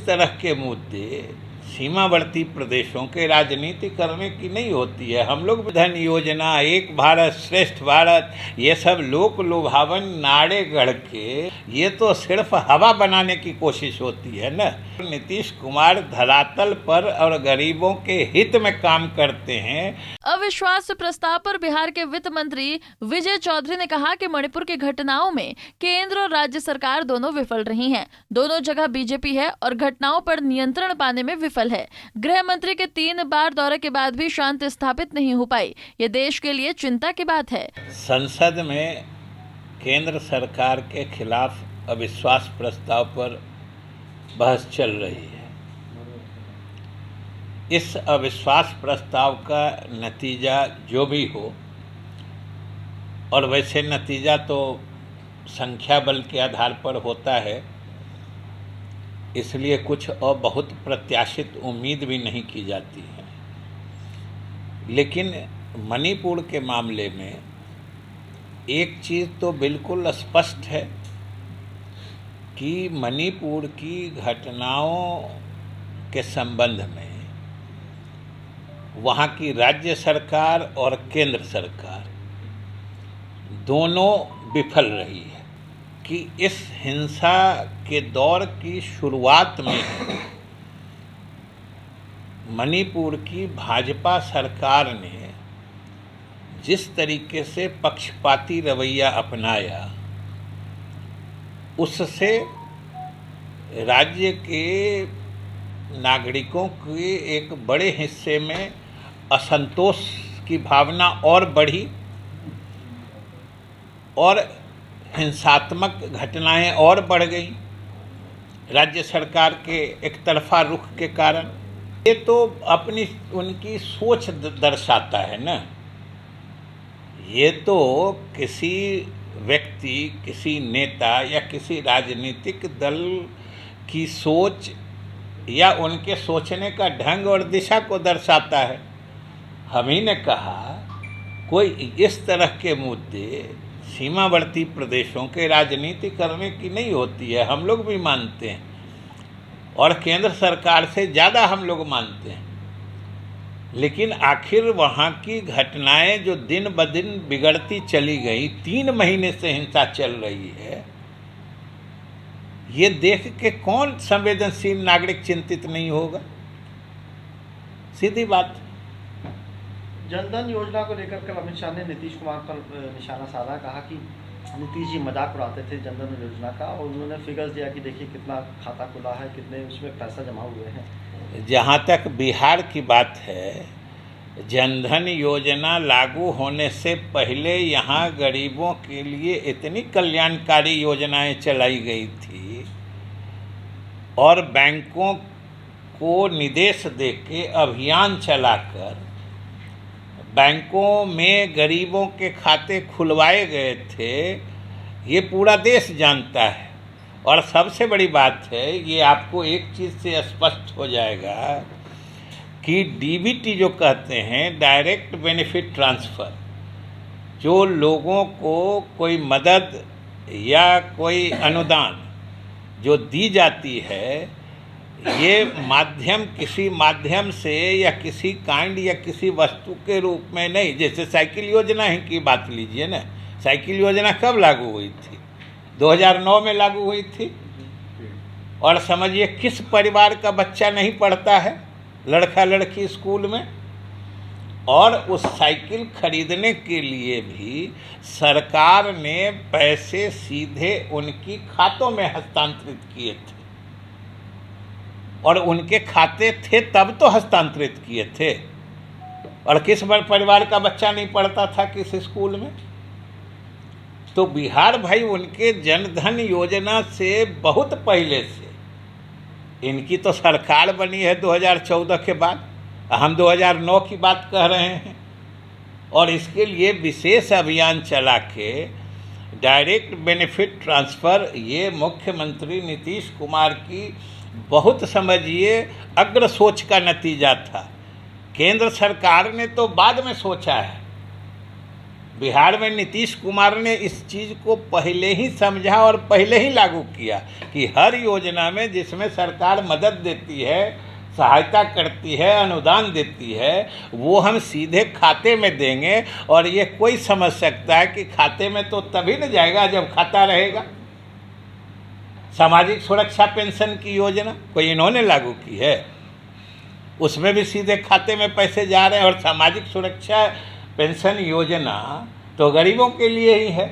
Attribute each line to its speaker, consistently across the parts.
Speaker 1: इस तरह के मुद्दे सीमावर्ती प्रदेशों के राजनीति करने की नहीं होती है। हम लोग धन योजना, एक भारत श्रेष्ठ भारत, ये सब लोक लुभावन नारे गढ़ के ये तो सिर्फ हवा बनाने की कोशिश होती है ना। नीतीश कुमार धरातल पर और गरीबों के हित में काम करते हैं।
Speaker 2: अविश्वास प्रस्ताव पर बिहार के वित्त मंत्री विजय चौधरी ने कहा कि मणिपुर की घटनाओं में केंद्र और राज्य सरकार दोनों विफल रही हैं। दोनों जगह बीजेपी है और घटनाओं पर नियंत्रण पाने में विफल है। गृह मंत्री के 3 बार दौरे के बाद भी शांति स्थापित नहीं हो पाई। ये देश के लिए चिंता की बात है।
Speaker 1: संसद में केंद्र सरकार के खिलाफ अविश्वास प्रस्ताव पर बहस चल रही है। इस अविश्वास प्रस्ताव का नतीजा जो भी हो, और वैसे नतीजा तो संख्या बल के आधार पर होता है, इसलिए कुछ और बहुत प्रत्याशित उम्मीद भी नहीं की जाती है। लेकिन मणिपुर के मामले में एक चीज़ तो बिल्कुल स्पष्ट है कि मणिपुर की घटनाओं के संबंध में वहाँ की राज्य सरकार और केंद्र सरकार दोनों विफल रही है। कि इस हिंसा के दौर की शुरुआत में मणिपुर की भाजपा सरकार ने जिस तरीके से पक्षपाती रवैया अपनाया, उससे राज्य के नागरिकों के एक बड़े हिस्से में असंतोष की भावना और बढ़ी और हिंसात्मक घटनाएं और बढ़ गई राज्य सरकार के एक तरफा रुख के कारण। ये तो अपनी उनकी सोच दर्शाता है ना। ये तो किसी व्यक्ति, किसी नेता या किसी राजनीतिक दल की सोच या उनके सोचने का ढंग और दिशा को दर्शाता है। हम ही ने कहा कोई इस तरह के मुद्दे सीमावर्ती प्रदेशों के राजनीति करने की नहीं होती है। हम लोग भी मानते हैं और केंद्र सरकार से ज़्यादा हम लोग मानते हैं। लेकिन आखिर वहाँ की घटनाएं जो दिन ब दिन बिगड़ती चली गई, 3 महीने से हिंसा चल रही है, ये देख के कौन संवेदनशील नागरिक चिंतित नहीं होगा? सीधी बात।
Speaker 3: जनधन योजना को लेकर कल अमित शाह ने नीतीश कुमार पर निशाना साधा, कहा कि नीतीश जी मजाक उड़ाते थे जनधन योजना का, और उन्होंने फिगर्स दिया कि देखिए कितना खाता खुला है, कितने उसमें पैसा जमा हुए हैं।
Speaker 1: जहाँ तक बिहार की बात है, जनधन योजना लागू होने से पहले यहाँ गरीबों के लिए इतनी कल्याणकारी योजनाएं चलाई गई थी और बैंकों को निर्देश देके अभियान चलाकर बैंकों में गरीबों के खाते खुलवाए गए थे। ये पूरा देश जानता है। और सबसे बड़ी बात है, ये आपको एक चीज़ से स्पष्ट हो जाएगा कि डीबीटी जो कहते हैं, डायरेक्ट बेनिफिट ट्रांसफ़र, जो लोगों को कोई मदद या कोई अनुदान जो दी जाती है, ये माध्यम किसी माध्यम से या किसी काइंड या किसी वस्तु के रूप में नहीं। जैसे साइकिल योजना ही की बात लीजिए ना। साइकिल योजना कब लागू हुई थी? 2009 में लागू हुई थी। और समझिए किस परिवार का बच्चा नहीं पढ़ता है, लड़का लड़की स्कूल में, और उस साइकिल खरीदने के लिए भी सरकार ने पैसे सीधे उनकी खातों में हस्तांतरित किए थे। और उनके खाते थे तब तो हस्तांतरित किए थे। और किस परिवार का बच्चा नहीं पढ़ता था किस स्कूल में? तो बिहार भाई उनके जनधन योजना से बहुत पहले से, इनकी तो सरकार बनी है 2014 के बाद, हम 2009 की बात कह रहे हैं। और इसके लिए विशेष अभियान चला के डायरेक्ट बेनिफिट ट्रांसफ़र, ये मुख्यमंत्री नीतीश कुमार की बहुत समझिए अग्र सोच का नतीजा था। केंद्र सरकार ने तो बाद में सोचा है, बिहार में नीतीश कुमार ने इस चीज़ को पहले ही समझा और पहले ही लागू किया कि हर योजना में जिसमें सरकार मदद देती है, सहायता करती है, अनुदान देती है, वो हम सीधे खाते में देंगे। और ये कोई समझ सकता है कि खाते में तो तभी न जाएगा जब खाता रहेगा। सामाजिक सुरक्षा पेंशन की योजना कोई इन्होंने लागू की है, उसमें भी सीधे खाते में पैसे जा रहे हैं। और सामाजिक सुरक्षा पेंशन योजना तो गरीबों के लिए ही है,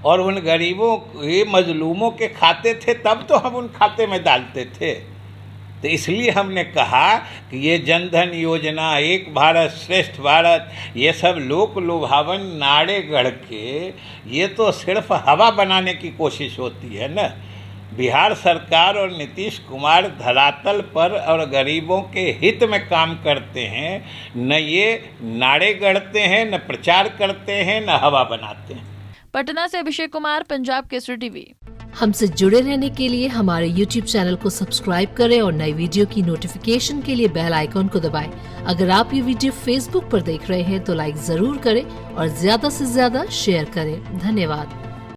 Speaker 1: और उन गरीबों के मजलूमों के खाते थे तब तो हम उन खाते में डालते थे। तो इसलिए हमने कहा कि ये जनधन योजना, एक भारत श्रेष्ठ भारत, ये सब लोक लुभावन नारे गढ़ के ये तो सिर्फ हवा बनाने की कोशिश होती है ना। बिहार सरकार और नीतीश कुमार धरातल पर और गरीबों के हित में काम करते हैं, न ये नारे गढ़ते हैं, न प्रचार करते हैं, न हवा बनाते हैं।
Speaker 2: पटना से अभिषेक कुमार, पंजाब केसरी टीवी।
Speaker 4: हमसे जुड़े रहने के लिए हमारे YouTube चैनल को सब्सक्राइब करें और नई वीडियो की नोटिफिकेशन के लिए बेल आइकॉन को दबाएं। अगर आप ये वीडियो Facebook पर देख रहे हैं तो लाइक जरूर करें और ज्यादा से ज्यादा शेयर करें। धन्यवाद।